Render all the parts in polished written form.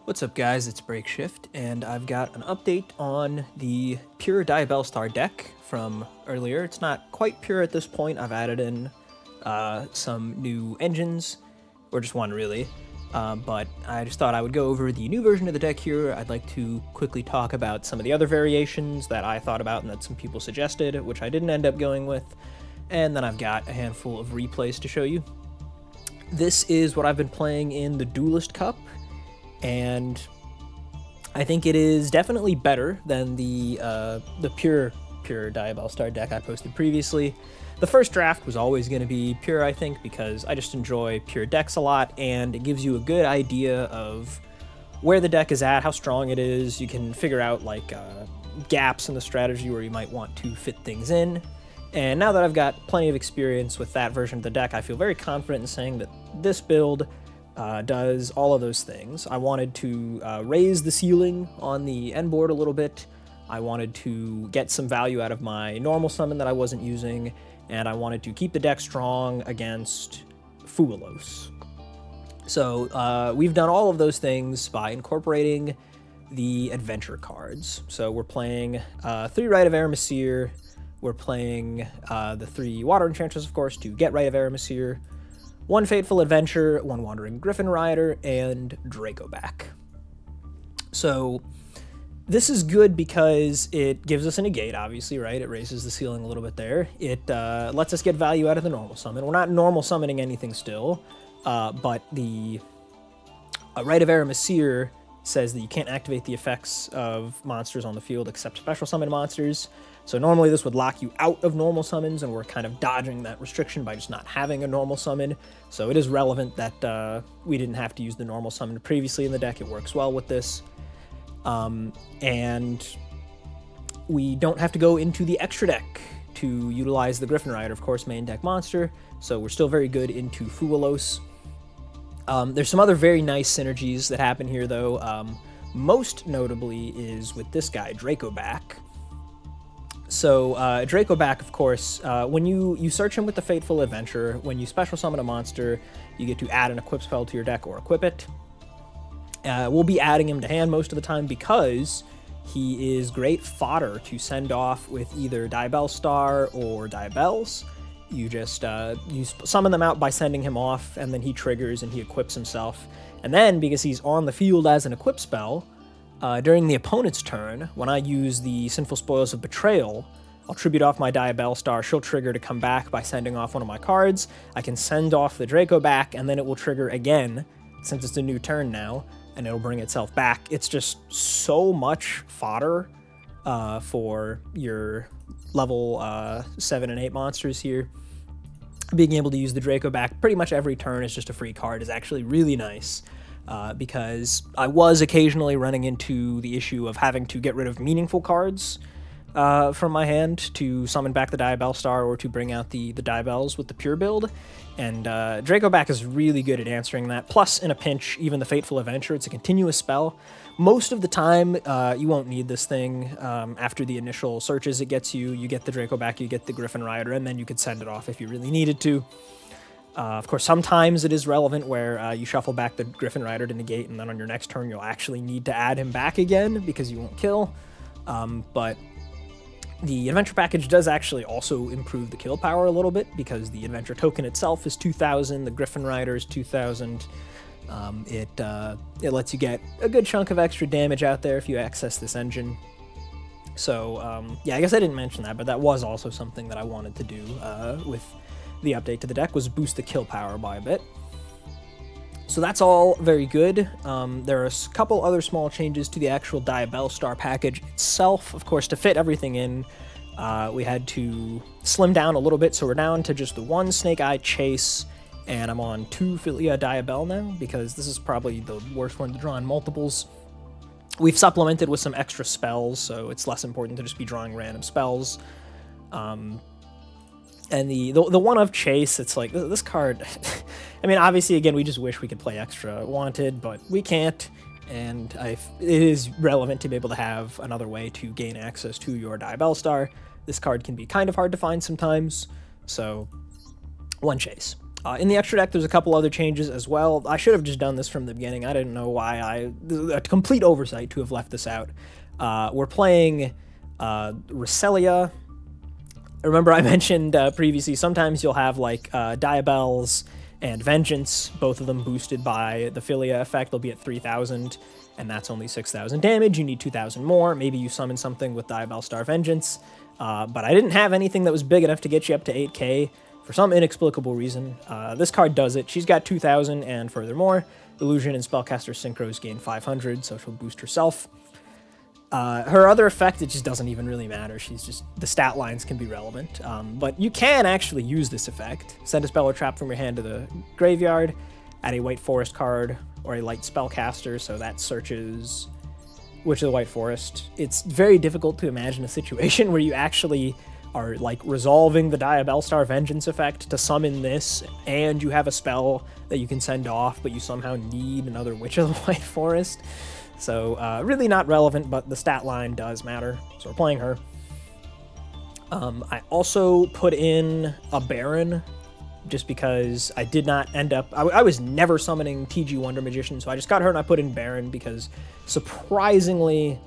What's up guys, it's Breakshift, and I've got an update on the pure Diabellstar deck from earlier. It's not quite pure at this point. I've added in some new engines, or just one really, but I just thought I would go over the new version of the deck here. I'd like to quickly talk about some of the other variations that I thought about and that some people suggested, which I didn't end up going with, and then I've got a handful of replays to show you. This is what I've been playing in the Duelist Cup, and I think it is definitely better than the pure Diabellstar deck I posted previously. The first draft was always going to be pure, I think, because I just enjoy pure decks a lot, and it gives you a good idea of where the deck is at, how strong it is. You can figure out like gaps in the strategy where you might want to fit things in. And now that I've got plenty of experience with that version of the deck, I feel very confident in saying that this build does all of those things. I wanted to raise the ceiling on the end board a little bit. I wanted to get some value out of my normal summon that I wasn't using, and I wanted to keep the deck strong against Fualos. So we've done all of those things by incorporating the adventure cards. So we're playing 3 Rite of Aramasir, we're playing the 3 Water Enchantress, of course, to get Rite of Aramasir, 1 Fateful Adventure, 1 Wandering Griffin Rider, and Dracoback. So this is good because it gives us a negate, obviously, right? It raises the ceiling a little bit there. It lets us get value out of the normal summon. We're not normal summoning anything still, but the Rite of Aramasir says that you can't activate the effects of monsters on the field except special summon monsters. So normally this would lock you out of normal summons, and we're kind of dodging that restriction by just not having a normal summon. So it is relevant that we didn't have to use the normal summon previously in the deck. It works well with this. And we don't have to go into the extra deck to utilize the Griffin Rider, of course, main deck monster. So we're still very good into Fualos. There's some other very nice synergies that happen here, though. Most notably is with this guy, Dracoback. So Dracoback, of course, when you search him with the Fateful Adventure, when you special summon a monster, you get to add an equip spell to your deck or equip it. We'll be adding him to hand most of the time because he is great fodder to send off with either Diabellstar or Diabells. You just you summon them out by sending him off, and then he triggers and he equips himself. And then, because he's on the field as an equip spell, during the opponent's turn, when I use the Sinful Spoils of Betrayal, I'll tribute off my Diabellstar. She'll trigger to come back by sending off one of my cards. I can send off the Dracoback, and then it will trigger again, since it's a new turn now, and it'll bring itself back. It's just so much fodder for your level 7 and 8 monsters here. Being able to use the Dracoback pretty much every turn is just a free card is actually really nice. Because I was occasionally running into the issue of having to get rid of meaningful cards from my hand to summon back the Diabellstar or to bring out the Diabells with the pure build, and Dracoback is really good at answering that. Plus, in a pinch, even the Fateful Adventure, it's a continuous spell. Most of the time, you won't need this thing. After the initial searches it gets you, you get the Dracoback, you get the Griffin Rider, and then you could send it off if you really needed to. Of course, sometimes it is relevant where you shuffle back the Griffin Rider to negate, and then on your next turn you'll actually need to add him back again because you won't kill. But the Adventure Package does actually also improve the kill power a little bit because the Adventure token itself is 2,000, the Griffin Rider is 2,000. It lets you get a good chunk of extra damage out there if you access this engine. So, yeah, I guess I didn't mention that, but that was also something that I wanted to do with the update to the deck, was boost the kill power by a bit. So that's all very good. There are a couple other small changes to the actual Diabellstar package itself. Of course, to fit everything in, we had to slim down a little bit, so we're down to just the 1 Snake Eye Chase, and I'm on 2 Philia Diabell now, because this is probably the worst one to draw in multiples. We've supplemented with some extra spells, so it's less important to just be drawing random spells. And the one of Chase, it's like, this card, I mean, obviously, again, we just wish we could play extra Wanted, but we can't, and it is relevant to be able to have another way to gain access to your Diabellstar. This card can be kind of hard to find sometimes, so 1 Chase. In the extra deck, there's a couple other changes as well. I should have just done this from the beginning. I didn't know why a complete oversight to have left this out. We're playing Reselia. Remember I mentioned previously, sometimes you'll have like Diabells and Vengeance, both of them boosted by the Philia effect. They'll be at 3,000, and that's only 6,000 damage. You need 2,000 more. Maybe you summon something with Diabellstar Vengeance. But I didn't have anything that was big enough to get you up to 8k. For some inexplicable reason, this card does it. She's got 2,000, and furthermore, Illusion and Spellcaster Synchros gain 500, so she'll boost herself. Her other effect, it just doesn't even really matter. She's just, the stat lines can be relevant. But you can actually use this effect. Send a spell or trap from your hand to the graveyard, add a White Forest card, or a Light Spellcaster, so that searches Witch of the White Forest. It's very difficult to imagine a situation where you actually are like resolving the Diabellstar Vengeance effect to summon this, and you have a spell that you can send off, but you somehow need another Witch of the White Forest. So really not relevant, but the stat line does matter, so we're playing her. I also put in a Baron, just because I did not end up... I was never summoning TG Wonder Magician, so I just got her and I put in Baron, because surprisingly...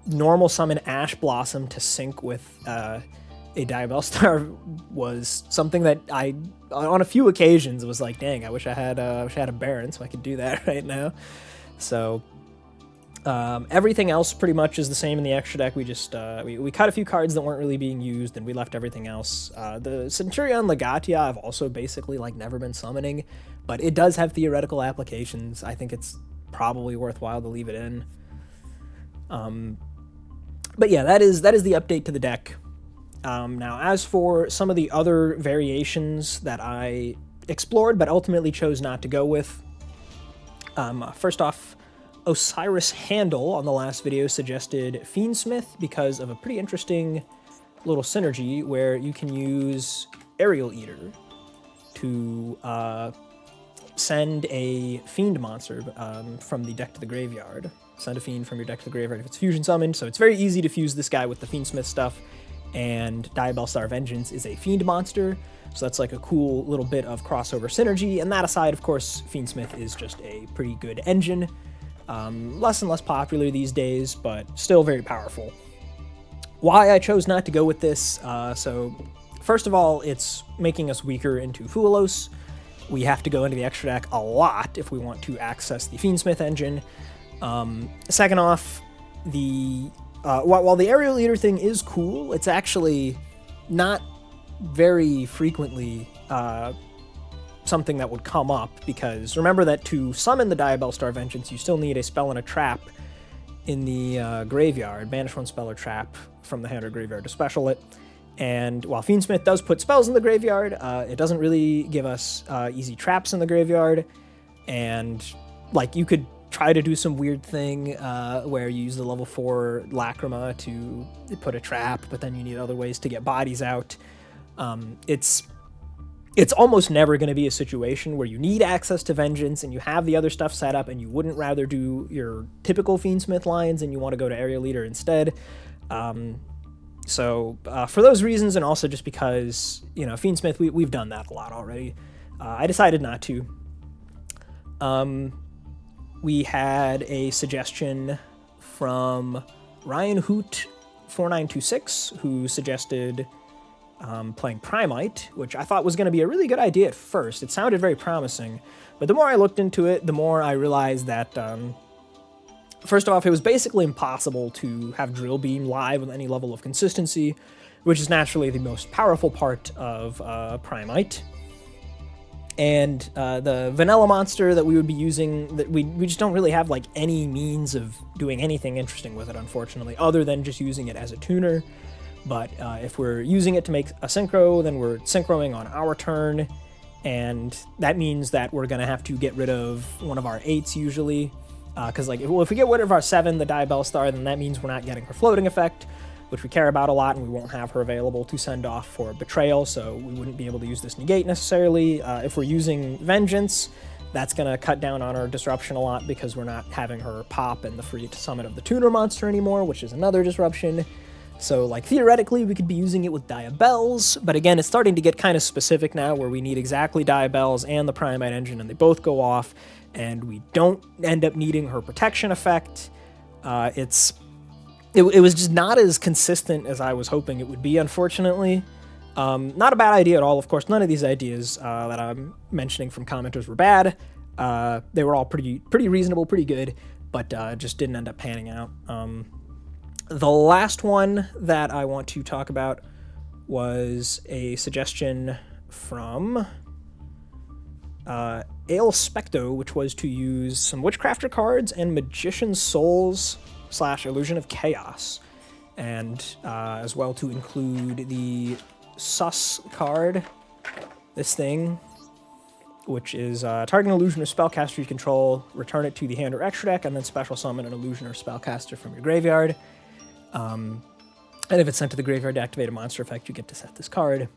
normal summon Ash Blossom to sync with a Diabellstar was something that I, on a few occasions, was like, dang, I wish I had a Baron so I could do that right now. So everything else pretty much is the same in the extra deck. We just we cut a few cards that weren't really being used, and we left everything else. The Centurion Legatia I've also basically like never been summoning, but it does have theoretical applications. I think it's probably worthwhile to leave it in. But yeah, that is the update to the deck. Now, as for some of the other variations that I explored but ultimately chose not to go with, first off, Osiris Handle on the last video suggested Fiendsmith because of a pretty interesting little synergy where you can use Aerial Eater to send a Fiend monster from the deck to the graveyard. Send a Fiend from your deck to the graveyard if it's fusion summoned, so it's very easy to fuse this guy with the Fiendsmith stuff, and Diabellstar Vengeance is a Fiend monster, so that's like a cool little bit of crossover synergy, and that aside, of course, Fiendsmith is just a pretty good engine. Less and less popular these days, but still very powerful. Why I chose not to go with this, so first of all, it's making us weaker into Fuelos. We have to go into the extra deck a lot if we want to access the Fiendsmith engine. Second off, while the Aerial Eater thing is cool, it's actually not very frequently something that would come up, because remember that to summon the Diabellstar Vengeance, you still need a spell and a trap in the graveyard. Banish one spell or trap from the hand or graveyard to special it. And while Fiendsmith does put spells in the graveyard, it doesn't really give us easy traps in the graveyard, and like you could try to do some weird thing where you use the level 4 Lacrima to put a trap, but then you need other ways to get bodies out. It's almost never going to be a situation where you need access to Vengeance and you have the other stuff set up and you wouldn't rather do your typical Fiendsmith lines and you want to go to Aerial Eater instead. So for those reasons, and also just because, you know, Fiendsmith, we've done that a lot already, I decided not to. We had a suggestion from Ryan Hoot 4926, who suggested playing Primite, which I thought was going to be a really good idea at first. It sounded very promising, but the more I looked into it, the more I realized that, first off, it was basically impossible to have Drill Beam live with any level of consistency, which is naturally the most powerful part of Primite. And the vanilla monster that we would be using, that we just don't really have like any means of doing anything interesting with it, unfortunately, other than just using it as a tuner. But if we're using it to make a synchro, then we're synchroing on our turn, and that means that we're going to have to get rid of one of our 8s usually, because like, if we get rid of our 7, the Diabellstar, then that means we're not getting her floating effect, which we care about a lot, and we won't have her available to send off for Betrayal, so we wouldn't be able to use this negate necessarily. If we're using Vengeance, that's going to cut down on our disruption a lot, because we're not having her pop and the free to summon of the tuner monster anymore, which is another disruption. So, like, theoretically, we could be using it with Diabells, but again, it's starting to get kind of specific now, where we need exactly Diabells and the Primite Engine, and they both go off, and we don't end up needing her protection effect. It was just not as consistent as I was hoping it would be, unfortunately. Not a bad idea at all, of course. None of these ideas that I'm mentioning from commenters were bad. They were all pretty reasonable, pretty good, but just didn't end up panning out. The last one that I want to talk about was a suggestion from Ale Specto, which was to use some Witchcrafter cards and Magician's Souls / Illusion of Chaos, and as well to include the Sus card, this thing, which is target an illusion or spellcaster you control, return it to the hand or extra deck, and then special summon an illusion or spellcaster from your graveyard. And if it's sent to the graveyard to activate a monster effect, you get to set this card.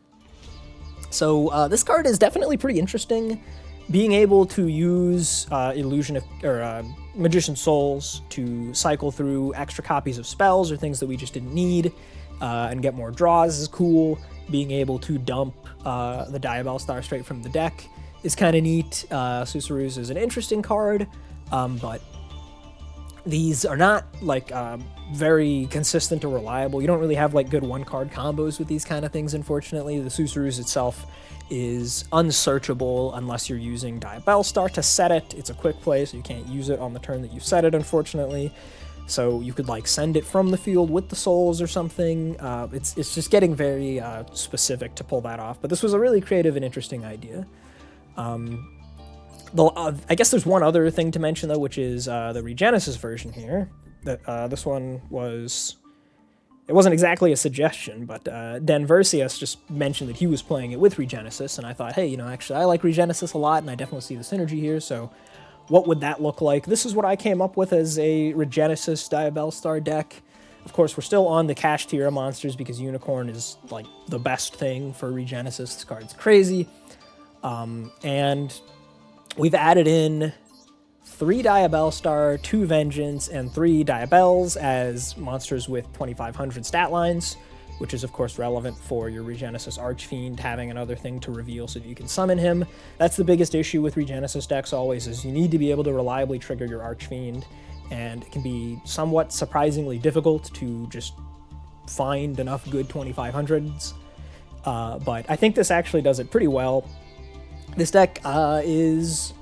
So this card is definitely pretty interesting. Being able to use Magician's Souls to cycle through extra copies of spells or things that we just didn't need and get more draws is cool. Being able to dump the Diabellstar straight from the deck is kind of neat. Susurrus is an interesting card, but these are not like very consistent or reliable. You don't really have like good one-card combos with these kind of things, unfortunately. The Susurrus itself is unsearchable unless you're using Diabellstar to set it. It's a quick play, so you can't use it on the turn that you set it, unfortunately. So you could like send it from the field with the souls or something. It's just getting very specific to pull that off. But this was a really creative and interesting idea. I guess there's one other thing to mention, though, which is the Regenesis version here. This one was... It wasn't exactly a suggestion, but Dan Versius just mentioned that he was playing it with Regenesis, and I thought, hey, actually, I like Regenesis a lot, and I definitely see the synergy here, so what would that look like? This is what I came up with as a Regenesis Diabellstar deck. Of course, we're still on the cash tier of monsters because Unicorn is, like, the best thing for Regenesis. This card's crazy. And we've added in 3 Diabellstar, 2 Vengeance, and 3 Diabells as monsters with 2500 stat lines, which is, of course, relevant for your Regenesis Archfiend having another thing to reveal so that you can summon him. That's the biggest issue with Regenesis decks always, is you need to be able to reliably trigger your Archfiend, and it can be somewhat surprisingly difficult to just find enough good 2500s. But I think this actually does it pretty well. This deck is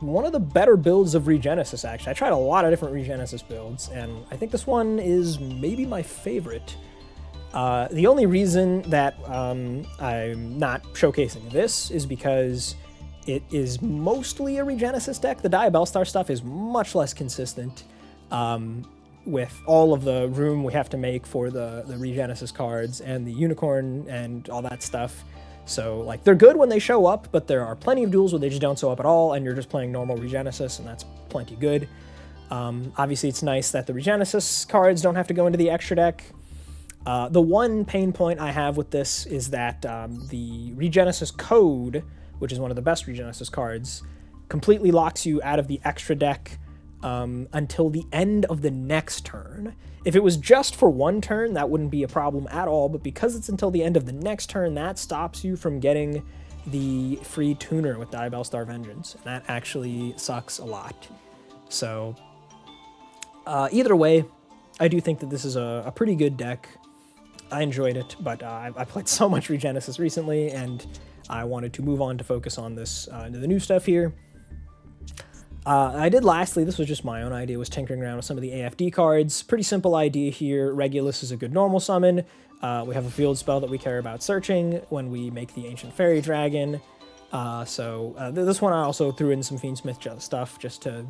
one of the better builds of Regenesis, actually. I tried a lot of different Regenesis builds, and I think this one is maybe my favorite. The only reason that I'm not showcasing this is because it is mostly a Regenesis deck. The Diabellstar stuff is much less consistent with all of the room we have to make for the Regenesis cards and the Unicorn and all that stuff. So, like, they're good when they show up, but there are plenty of duels where they just don't show up at all, and you're just playing normal Regenesis, and that's plenty good. Obviously, it's nice that the Regenesis cards don't have to go into the extra deck. The one pain point I have with this is that the Regenesis Code, which is one of the best Regenesis cards, completely locks you out of the extra deck until the end of the next turn. If it was just for one turn, that wouldn't be a problem at all, but because it's until the end of the next turn, that stops you from getting the free tuner with Diabellstar Vengeance, and that actually sucks a lot. So, either way, I do think that this is a pretty good deck. I enjoyed it, but I played so much Regenesis recently, and I wanted to move on to focus on this, the new stuff here. I did lastly, this was just my own idea, was tinkering around with some of the AFD cards. Pretty simple idea here. Regulus is a good normal summon. We have a field spell that we care about searching when we make the Ancient Fairy Dragon. This one I also threw in some Fiendsmith stuff just to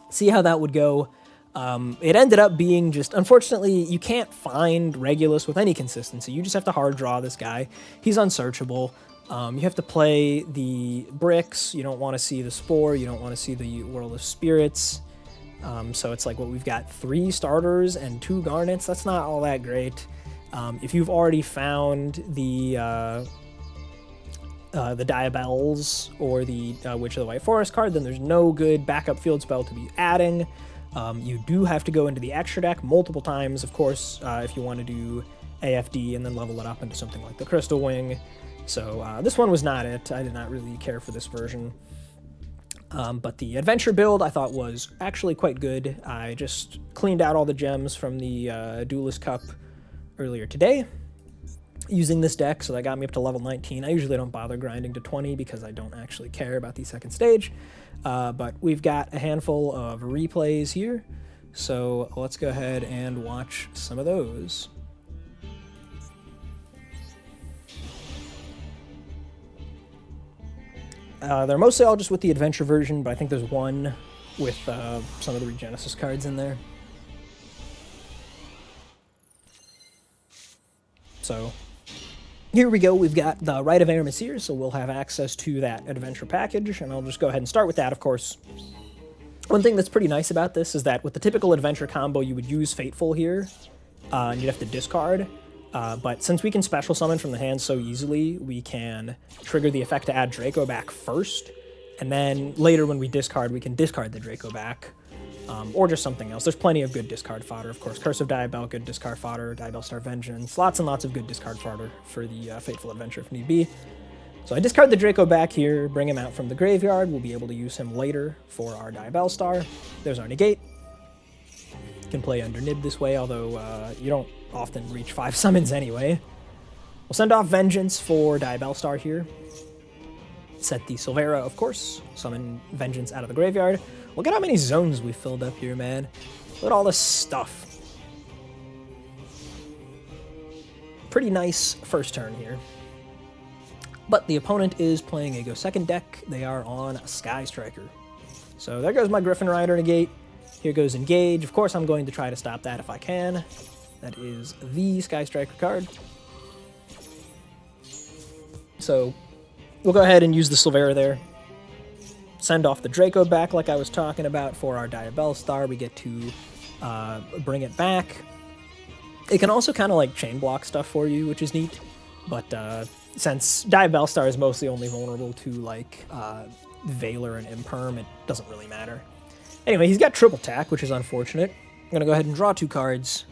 see how that would go. It ended up being just, unfortunately, you can't find Regulus with any consistency. You just have to hard draw this guy. He's unsearchable. You have to play the bricks. You don't want to see the Spore. You don't want to see the World of Spirits. So it's like, we've got 3 starters and 2 garnets. That's not all that great. If you've already found the Diabells or the Witch of the White Forest card, then there's no good backup field spell to be adding. You do have to go into the extra deck multiple times, of course, if you want to do AFD and then level it up into something like the Crystal Wing. So this one was not it. I did not really care for this version. But the adventure build I thought was actually quite good. I just cleaned out all the gems from the Duelist Cup earlier today using this deck, so that got me up to level 19. I usually don't bother grinding to 20 because I don't actually care about the second stage. But we've got a handful of replays here, so let's go ahead and watch some of those. They're mostly all just with the adventure version, but I think there's one with some of the Regenesis cards in there. So here we go. We've got the Rite of Aramis here, so we'll have access to that adventure package, and I'll just go ahead and start with that, of course. One thing that's pretty nice about this is that with the typical adventure combo, you would use Fateful here, and you'd have to discard. But since we can special summon from the hand so easily, we can trigger the effect to add Draco back first, and then later when we discard, we can discard the Draco back, or just something else. There's plenty of good discard fodder, of course. Curse of Diabell, good discard fodder. Diabellstar Vengeance, lots and lots of good discard fodder for the Fateful Adventure if need be. So I discard the Draco back here, bring him out from the graveyard. We'll be able to use him later for our Diabellstar. There's our negate. Can play under Nib this way, although you don't often reach 5 summons anyway. We'll send off Vengeance for Diabellstar here. Set the Silvera, of course. Summon Vengeance out of the graveyard. Look at how many zones we filled up here, man. Look at all this stuff. Pretty nice first turn here. But the opponent is playing a Go Second deck. They are on Sky Striker. So there goes my Griffin Rider negate. Here goes Engage. Of course, I'm going to try to stop that if I can. That is the Sky Striker card. So we'll go ahead and use the Silvera there. Send off the Draco back like I was talking about for our Diabellstar. We get to bring it back. It can also kind of like chain block stuff for you, which is neat. But since Diabellstar is mostly only vulnerable to like Valor and Imperm, it doesn't really matter. Anyway, he's got triple attack, which is unfortunate. I'm going to go ahead and draw 2 cards.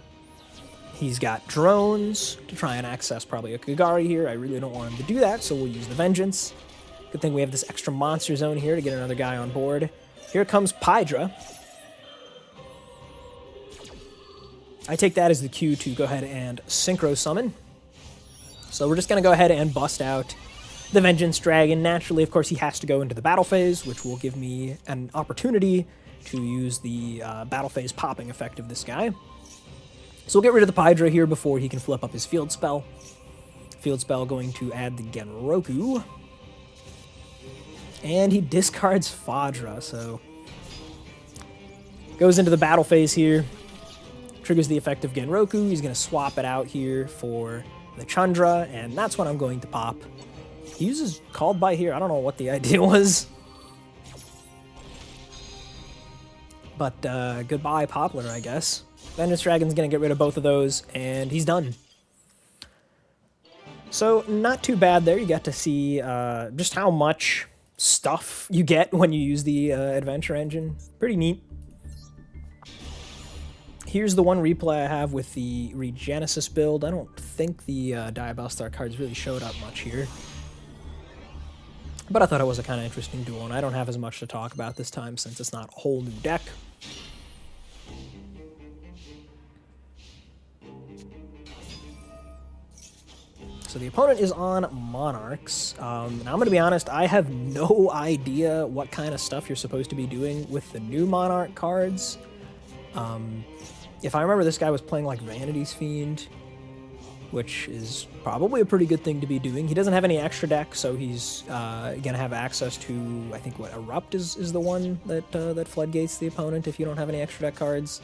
He's got drones to try and access probably a Kagari here. I really don't want him to do that, so we'll use the Vengeance. Good thing we have this extra monster zone here to get another guy on board. Here comes Pydra. I take that as the cue to go ahead and Synchro Summon. So we're just going to go ahead and bust out the Vengeance Dragon. Naturally, of course, he has to go into the battle phase, which will give me an opportunity to use the battle phase popping effect of this guy. So we'll get rid of the Pydra here before he can flip up his field spell. Field spell going to add the Genroku. And he discards Fadra, so goes into the battle phase here. Triggers the effect of Genroku. He's going to swap it out here for the Chandra, and that's what I'm going to pop. He uses Called By here. I don't know what the idea was. But goodbye, Poplar, I guess. Vengeance Dragon's going to get rid of both of those, and he's done. So, not too bad there. You got to see just how much stuff you get when you use the Adventure Engine. Pretty neat. Here's the one replay I have with the Regenesis build. I don't think the Diabellstar cards really showed up much here. But I thought it was a kind of interesting duel, and I don't have as much to talk about this time since it's not a whole new deck. So the opponent is on Monarchs. Now I'm going to be honest, I have no idea what kind of stuff you're supposed to be doing with the new Monarch cards. If I remember, this guy was playing like Vanity's Fiend, which is probably a pretty good thing to be doing. He doesn't have any extra deck, so he's going to have access to, I think, what, Erupt is the one that that floodgates the opponent if you don't have any extra deck cards.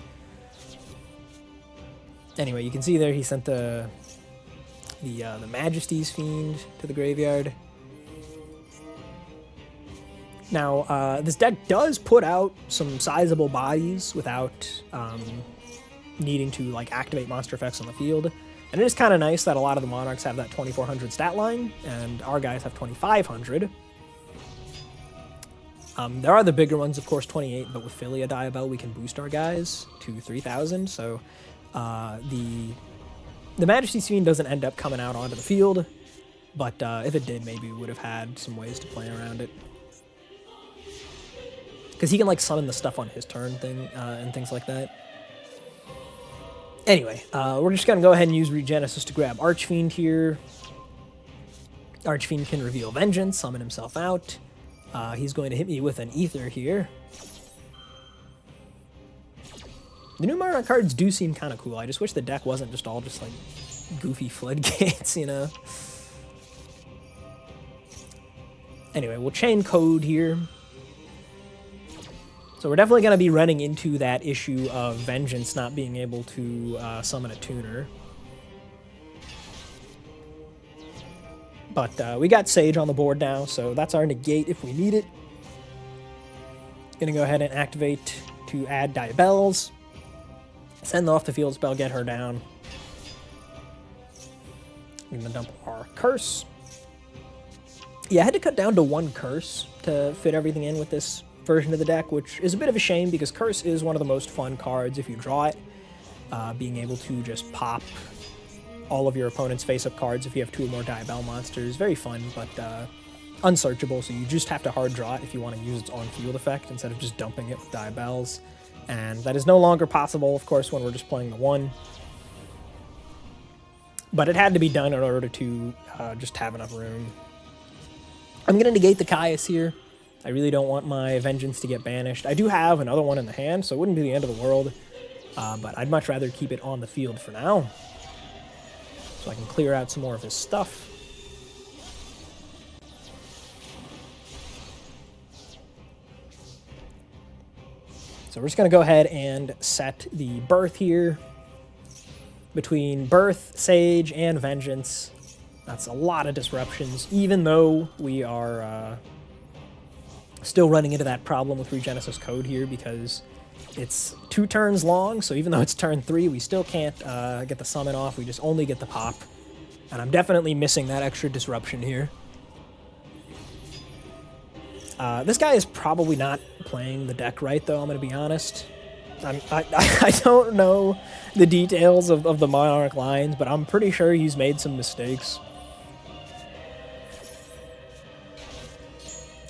Anyway, you can see there he sent the Majesty's Fiend to the graveyard. Now, this deck does put out some sizable bodies without needing to like activate monster effects on the field. And it is kind of nice that a lot of the Monarchs have that 2400 stat line, and our guys have 2500. There are the bigger ones, of course, 28, but with Philia Diabell, we can boost our guys to 3,000, so the Majesty's Fiend doesn't end up coming out onto the field, but if it did, maybe we would have had some ways to play around it. Because he can, like, summon the stuff on his turn and things like that. Anyway, we're just going to go ahead and use Regenesis to grab Archfiend here. Archfiend can reveal Vengeance, summon himself out. He's going to hit me with an Ether here. The new Monarch cards do seem kind of cool. I just wish the deck wasn't just all just, like, goofy floodgates, you know? Anyway, we'll chain code here. So we're definitely going to be running into that issue of Vengeance not being able to summon a tuner. But we got Sage on the board now, so that's our negate if we need it. Gonna go ahead and activate to add Diabells. Send off the field spell, get her down. I'm gonna dump our curse. Yeah, I had to cut down to 1 curse to fit everything in with this version of the deck, which is a bit of a shame because Curse is one of the most fun cards if you draw it. Being able to just pop all of your opponent's face-up cards if you have 2 or more Diabell monsters. Very fun, but unsearchable, so you just have to hard draw it if you want to use its on-field effect instead of just dumping it with Diabells. And that is no longer possible, of course, when we're just playing the 1. But it had to be done in order to just have enough room. I'm going to negate the Caius here. I really don't want my Vengeance to get banished. I do have another one in the hand, so it wouldn't be the end of the world. But I'd much rather keep it on the field for now, so I can clear out some more of his stuff. So we're just going to go ahead and set the Birth here. Between Birth, Sage, and Vengeance, that's a lot of disruptions, even though we are still running into that problem with Regenesis Code here because it's 2 turns long, so even though it's turn 3, we still can't get the summon off, we just only get the pop. And I'm definitely missing that extra disruption here. This guy is probably not playing the deck right, though, I'm going to be honest. I don't know the details of the Monarch lines, but I'm pretty sure he's made some mistakes.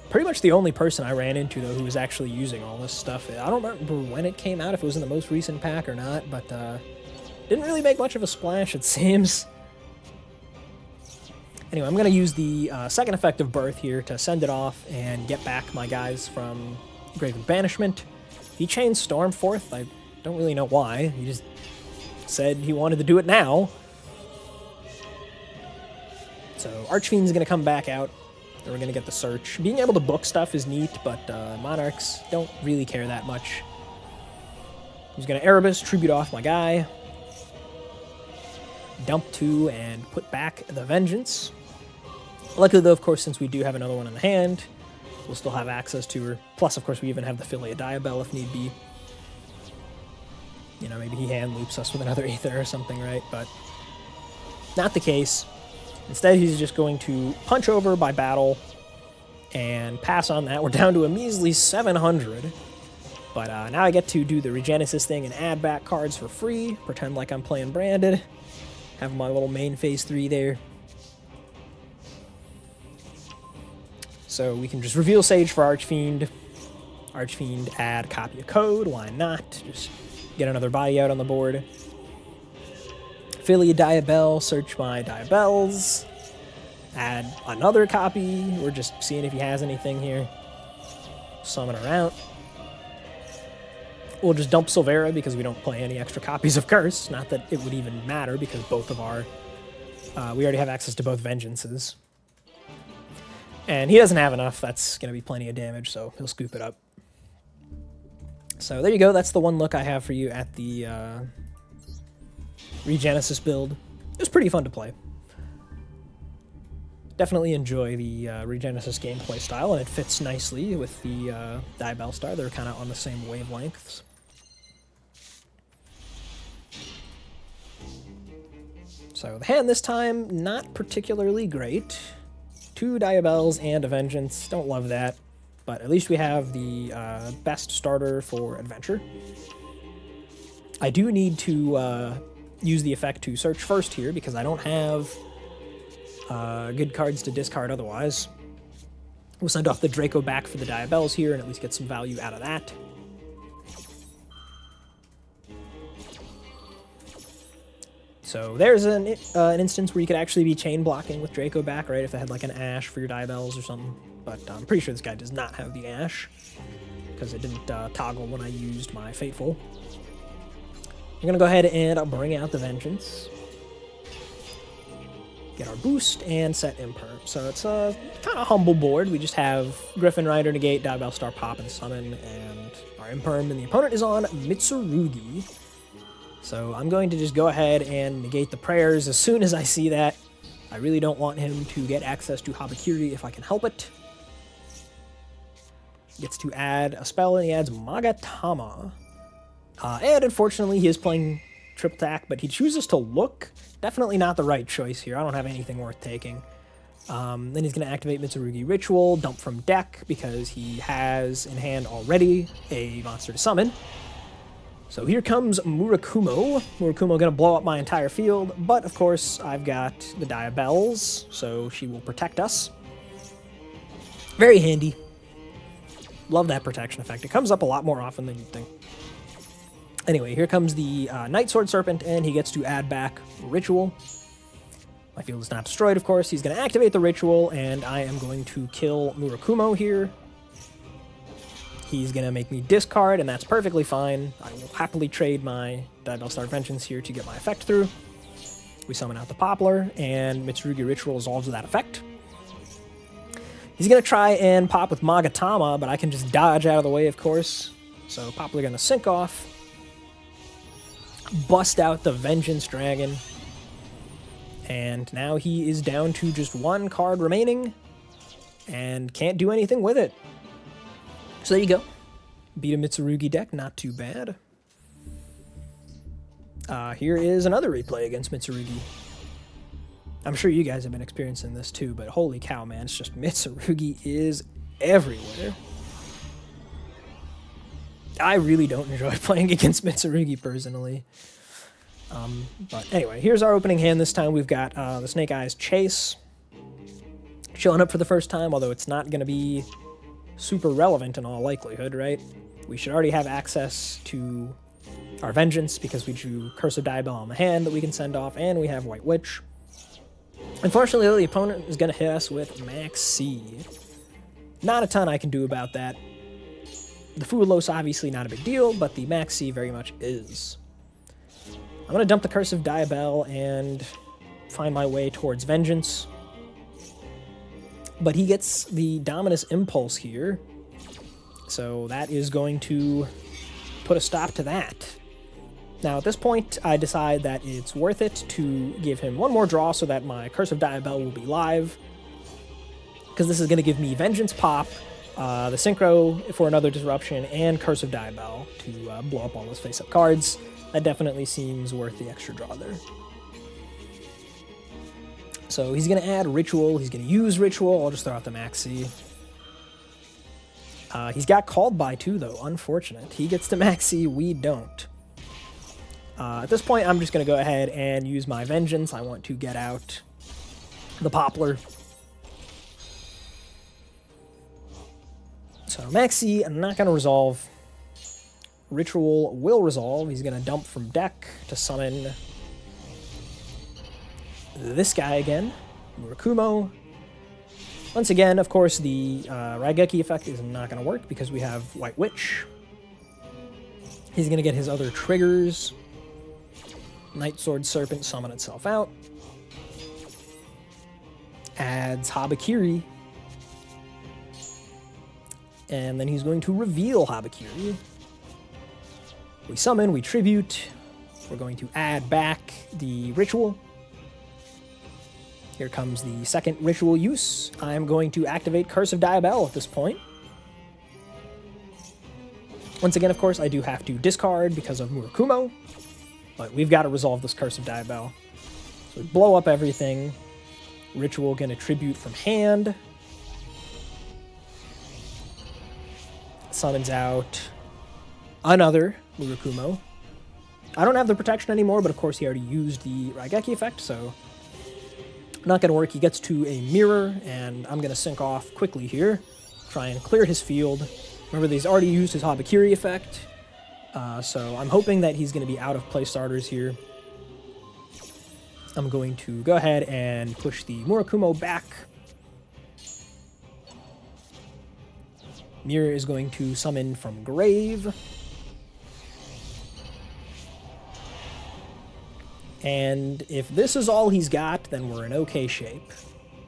Pretty much the only person I ran into, though, who was actually using all this stuff. I don't remember when it came out, if it was in the most recent pack or not, but didn't really make much of a splash, it seems. Anyway, I'm going to use the second effect of Birth here to send it off and get back my guys from Grave of Banishment. He chained Stormforth. I don't really know why. He just said he wanted to do it now. So Archfiend's going to come back out. And we're going to get the search. Being able to book stuff is neat, but Monarchs don't really care that much. He's going to Erebus, tribute off my guy. Dump 2 and put back the Vengeance. Luckily, though, of course, since we do have another one in the hand, we'll still have access to her. Plus, of course, we even have the Philia Diabell if need be. You know, maybe he hand loops us with another Aether or something, right? But not the case. Instead, he's just going to punch over by battle and pass on that. We're down to a measly 700. But now I get to do the Regenesis thing and add back cards for free. Pretend like I'm playing Branded. Have my little main phase 3 there. So we can just reveal Sage for Archfiend. Archfiend, add copy of code. Why not? Just get another body out on the board. Philia Diabell, search my Diabells. Add another copy. We're just seeing if he has anything here. Summon her out. We'll just dump Silvera because we don't play any extra copies of Curse. Not that it would even matter because both of our... we already have access to both Vengeances. And he doesn't have enough. That's going to be plenty of damage, so he'll scoop it up. So there you go. That's the one look I have for you at the Regenesis build. It was pretty fun to play. Definitely enjoy the Regenesis gameplay style, and it fits nicely with the Diabellstar. They're kind of on the same wavelengths. So the hand this time, not particularly great. 2 Diabells and a Vengeance. Don't love that. but at least we have the best starter for adventure. I do need to use the effect to search first here because I don't have good cards to discard otherwise. We'll send off the Draco back for the Diabells here and at least get some value out of that. So there's an instance where you could actually be chain blocking with Draco back, right? If they had like an Ash for your Diabells or something. But I'm pretty sure this guy does not have the Ash because it didn't toggle when I used my Fateful. We're going to go ahead and bring out the Vengeance. Get our boost and set Imperm. So it's a kind of humble board. We just have Griffin Rider negate, Diabellstar pop and summon, and our Imperm, and the opponent is on Mitsurugi. So I'm going to just go ahead and negate the prayers as soon as I see that. I really don't want him to get access to Habakiri if I can help it. Gets to add a spell, and he adds Magatama. And unfortunately, he is playing triple attack, but he chooses to look. Definitely not the right choice here. I don't have anything worth taking. Then he's going to activate Mitsurugi Ritual, dump from deck, because he has in hand already a monster to summon. So here comes Murakumo. Murakumo going to blow up my entire field, but of course I've got the Diabells, so she will protect us. Very handy. Love that protection effect. It comes up a lot more often than you'd think. Anyway, here comes the Night Sword Serpent, and he gets to add back Ritual. My field is not destroyed, of course. He's going to activate the Ritual, and I am going to kill Murakumo here. He's going to make me discard, and that's perfectly fine. I will happily trade my Diabellstar Vengeance here to get my effect through. We summon out the Poplar, and Mitsurugi Ritual resolves that effect. He's going to try and pop with Magatama, but I can just dodge out of the way, of course. So Poplar going to sync off. Bust out the Vengeance Dragon. And now he is down to just one card remaining and can't do anything with it. So there you go. Beat a Mitsurugi deck, not too bad. Here is another replay against Mitsurugi. I'm sure you guys have been experiencing this too, but holy cow, man, it's just Mitsurugi is everywhere. I really don't enjoy playing against Mitsurugi personally. But anyway, here's our opening hand. This time we've got the Snake Eyes Chase showing up for the first time, although it's not going to be super relevant in all likelihood, right? We should already have access to our Vengeance because we drew Curse of Diabell on the hand that we can send off, and we have White Witch. Unfortunately, the opponent is going to hit us with Max C. Not a ton I can do about that. The Fulos obviously not a big deal, but the Max C very much is. I'm going to dump the Curse of Diabell and find my way towards Vengeance. But he gets the Dominus Impulse here, so that is going to put a stop to that. Now, at this point, I decide that it's worth it to give him one more draw so that my Curse of Diabell will be live, because this is going to give me Vengeance Pop, the Synchro for another disruption, and Curse of Diabell to blow up all those face-up cards. That definitely seems worth the extra draw there. So he's going to add Ritual. He's going to use Ritual. I'll just throw out the Maxi. He's got Called By too, though. Unfortunate. He gets the Maxi. We don't. At this point, I'm just going to go ahead and use my Vengeance. I want to get out the Poplar. So Maxi, I'm not going to resolve. Ritual will resolve. He's going to dump from deck to summon this guy again, Murakumo. Once again, of course, the Raigeki effect is not going to work because we have White Witch. He's going to get his other triggers. Night Sword Serpent summon itself out. Adds Habakiri. And then he's going to reveal Habakiri. We summon, we tribute. We're going to add back the Ritual. Here comes the second Ritual use. I'm going to activate Curse of Diabell at this point. Once again, of course, I do have to discard because of Murakumo, but we've got to resolve this Curse of Diabell. So we blow up everything. Ritual gonna tribute from hand. Summons out another Murakumo. I don't have the protection anymore, but of course he already used the Raigeki effect, so not going to work. He gets to a mirror, and I'm going to sync off quickly here. Try and clear his field. Remember that he's already used his Habakiri effect, so I'm hoping that he's going to be out of play starters here. I'm going to go ahead and push the Murakumo back. Mirror is going to summon from grave. And if this is all he's got, then we're in okay shape.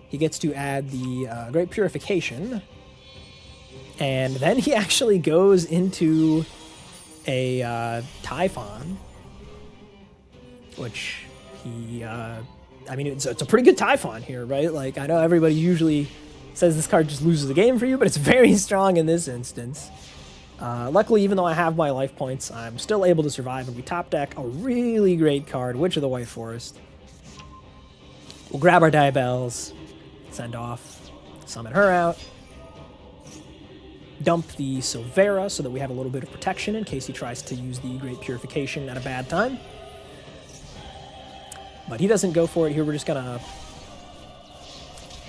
He gets to add the Great Purification. And then he actually goes into a Typhon, which he, I mean, it's a pretty good Typhon here, right? Like, I know everybody usually says this card just loses the game for you, but it's very strong in this instance. Luckily, even though I have my life points, I'm still able to survive, and we top deck a really great card, Witch of the White Forest. We'll grab our Diabells, send off, summon her out, dump the Silvera so that we have a little bit of protection in case he tries to use the Great Purification at a bad time. But he doesn't go for it here. We're just gonna...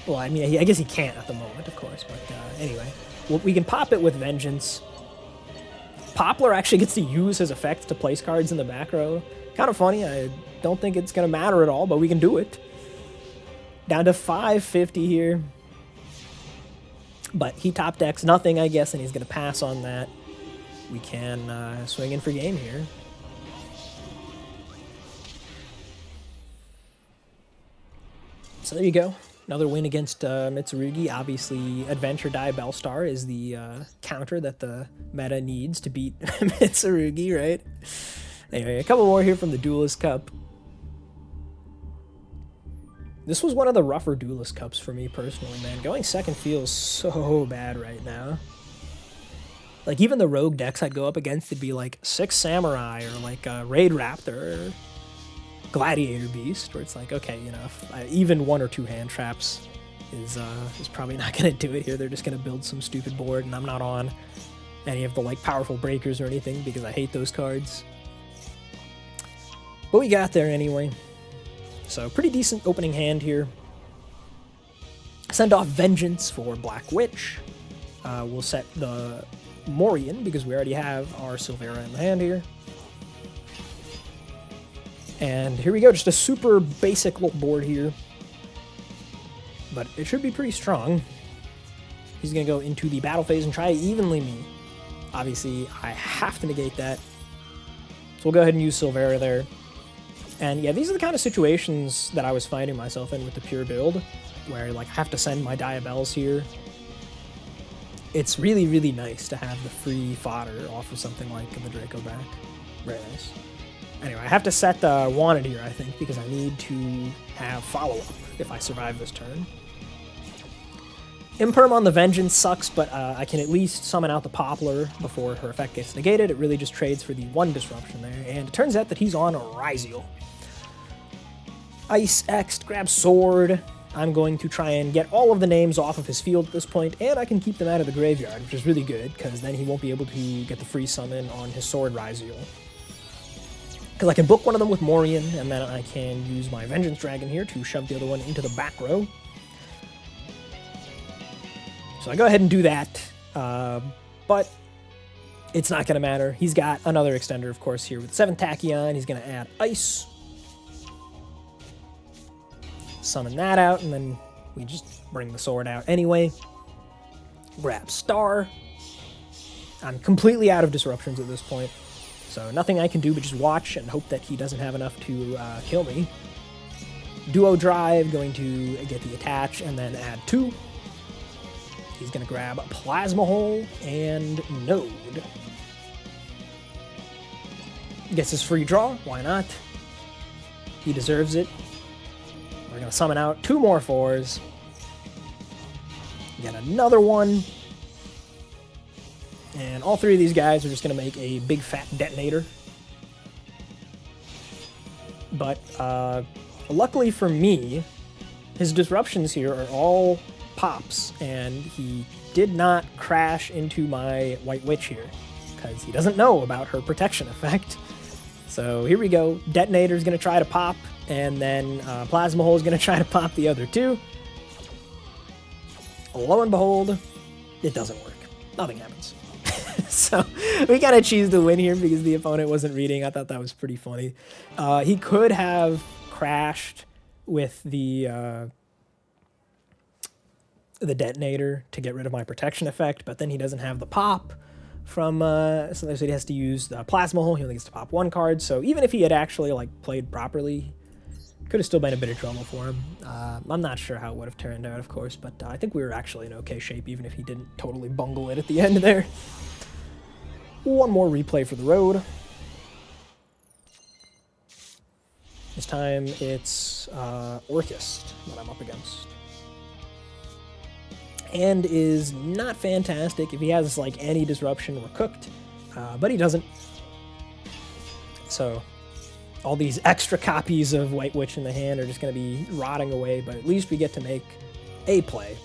Well, I mean, I guess he can't at the moment, of course, but anyway. We can pop it with Vengeance. Poplar actually gets to use his effect to place cards in the back row. Kind of funny. I don't think it's going to matter at all, but we can do it. Down to 550 here. But he top decks nothing, I guess, and he's going to pass on that. We can swing in for game here. So there you go. Another win against Mitsurugi. Obviously, Adventure Diabellstar is the counter that the meta needs to beat Mitsurugi, right? Anyway, a couple more here from the Duelist Cup. This was one of the rougher Duelist Cups for me personally, man. Going second feels so bad right now. Like, even the rogue decks I'd go up against would be like 6 Samurai or like Raid Raptor or Gladiator Beast, where it's like, okay, you know, even 1 or 2 hand traps is probably not going to do it here. They're just going to build some stupid board, and I'm not on any of the like powerful breakers or anything because I hate those cards. But we got there anyway. So pretty decent opening hand here. Send off Vengeance for Black Witch. We'll set the Morian because we already have our Silvera in the hand here. And here we go, just a super basic little board here. But it should be pretty strong. He's going to go into the battle phase and try evenly me. Obviously, I have to negate that. So we'll go ahead and use Silvera there. And yeah, these are the kind of situations that I was finding myself in with the pure build, where like I have to send my Diabells here. It's really, really nice to have the free fodder off of something like the Draco back. Very nice. Anyway, I have to set the Wanted here, I think, because I need to have follow-up if I survive this turn. Imperm on the Vengeance sucks, but I can at least summon out the Poplar before her effect gets negated. It really just trades for the 1 disruption there, and it turns out that he's on Ryziel. Ice X, grab Sword. I'm going to try and get all of the names off of his field at this point, and I can keep them out of the graveyard, which is really good, because then he won't be able to get the free summon on his Sword Ryziel. Because I can book one of them with Morian, and then I can use my Vengeance Dragon here to shove the other one into the back row. So I go ahead and do that, but it's not going to matter. He's got another extender, of course, here with 7 Tachyon. He's going to add Ice. Summon that out, and then we just bring the sword out anyway. Grab Star. I'm completely out of disruptions at this point, so nothing I can do but just watch and hope that he doesn't have enough to kill me. Duo Drive, going to get the attach and then add 2. He's going to grab Plasma Hole and Node. Gets his free draw, why not? He deserves it. We're going to summon out 2 more 4s. Get another one. And all 3 of these guys are just going to make a big fat detonator. But luckily for me, his disruptions here are all pops, and he did not crash into my White Witch here, because he doesn't know about her protection effect. So here we go. Detonator's going to try to pop, and then Plasma Hole is going to try to pop the other two. Lo and behold, it doesn't work. Nothing happens. So we gotta choose to win here because the opponent wasn't reading. I thought that was pretty funny. He could have crashed with the detonator to get rid of my protection effect, but then he doesn't have the pop from so he has to use the Plasma Hole. He only gets to pop one card. So even if he had actually like played properly, could have still been a bit of trouble for him. I'm not sure how it would have turned out, of course, but I think we were actually in okay shape, even if he didn't totally bungle it at the end there. One more replay for the road. This time it's Orchist that I'm up against. And is not fantastic. If he has like any disruption, we're cooked. But he doesn't. So all these extra copies of White Witch in the hand are just going to be rotting away, but at least we get to make a play.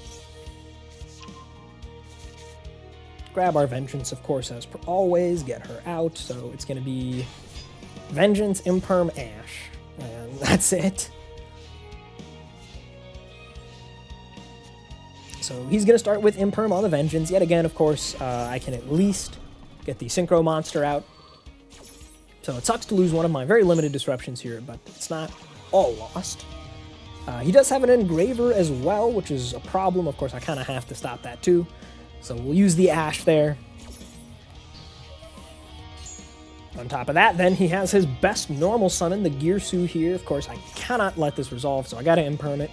Grab our Vengeance, of course, as per always, get her out, so it's going to be Vengeance, Imperm, Ash, and that's it. So he's going to start with Imperm on the Vengeance. Yet again, of course, I can at least get the Synchro Monster out. So it sucks to lose one of my very limited disruptions here, but it's not all lost. He does have an Engraver as well, which is a problem. Of course, I kind of have to stop that too. So we'll use the Ash there. On top of that, then, he has his best normal summon, the Girsu here. Of course, I cannot let this resolve, so I gotta Imperm it.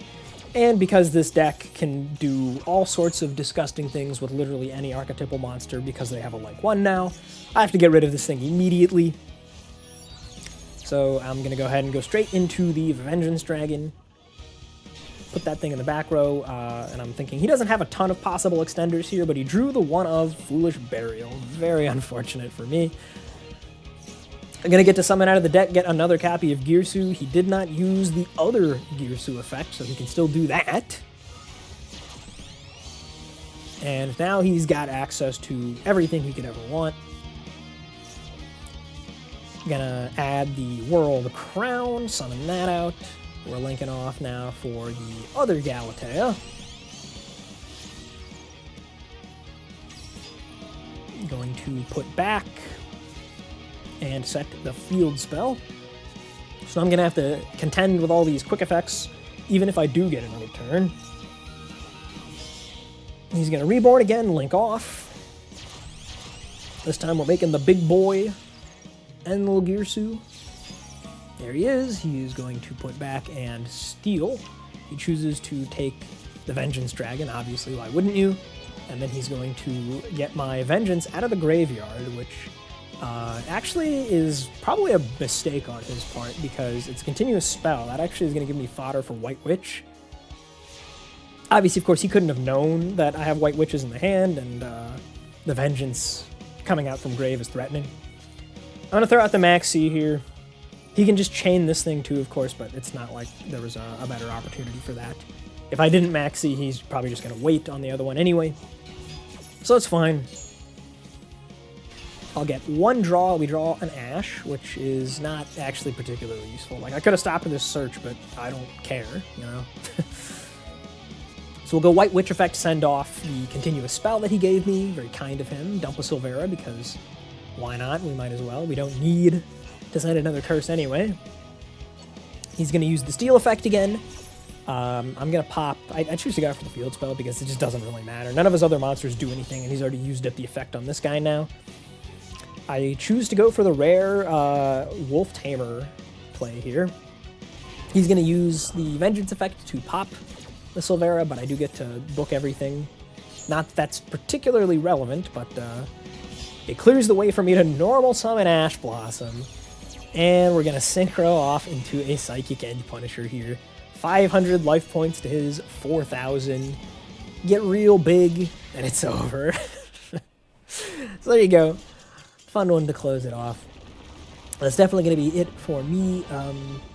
And because this deck can do all sorts of disgusting things with literally any archetypal monster because they have a like 1 now, I have to get rid of this thing immediately. So I'm going to go ahead and go straight into the Vengeance Dragon. Put that thing in the back row, and I'm thinking he doesn't have a ton of possible extenders here, but he drew the one of Foolish Burial. Very unfortunate for me. I'm going to get to summon out of the deck, get another copy of Girsu. He did not use the other Girsu effect, so he can still do that. And now he's got access to everything he could ever want. Gonna add the World Crown, summon that out. We're linking off now for the other Galatea. Going to put back and set the field spell. So I'm gonna have to contend with all these quick effects, even if I do get another turn. He's gonna Reborn again, link off. This time we're making the big boy Enlil Girsu. There he is. He is going to put back and steal. He chooses to take the Vengeance Dragon, obviously, why wouldn't you? And then he's going to get my Vengeance out of the graveyard, which actually is probably a mistake on his part because it's a continuous spell. That actually is going to give me fodder for White Witch. Obviously, of course, he couldn't have known that I have White Witches in the hand, and the Vengeance coming out from grave is threatening. I'm going to throw out the Maxi here. He can just chain this thing too, of course, but it's not like there was a better opportunity for that. If I didn't Maxi, he's probably just going to wait on the other one anyway. So it's fine. I'll get one draw. We draw an Ash, which is not actually particularly useful. Like, I could have stopped this search, but I don't care, you know? So we'll go White Witch effect, send off the continuous spell that he gave me. Very kind of him. Dump a Silvera, because why not? We might as well. We don't need to send another curse anyway. He's going to use the steal effect again. I'm going to pop... I choose to go for the field spell because it just doesn't really matter. None of his other monsters do anything, and he's already used up the effect on this guy now. I choose to go for the rare Wolf Tamer play here. He's going to use the Vengeance effect to pop the Silvera, but I do get to book everything. Not that that's particularly relevant, but it clears the way for me to normal summon Ash Blossom. And we're going to synchro off into a Psychic Edge Punisher here. 500 life points to his 4,000. Get real big, and it's over. So there you go. Fun one to close it off. That's definitely going to be it for me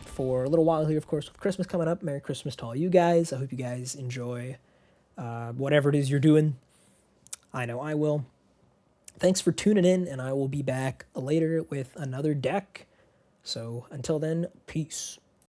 for a little while here, of course, with Christmas coming up. Merry Christmas to all you guys. I hope you guys enjoy whatever it is you're doing. I know I will. Thanks for tuning in, and I will be back later with another deck. So until then, peace.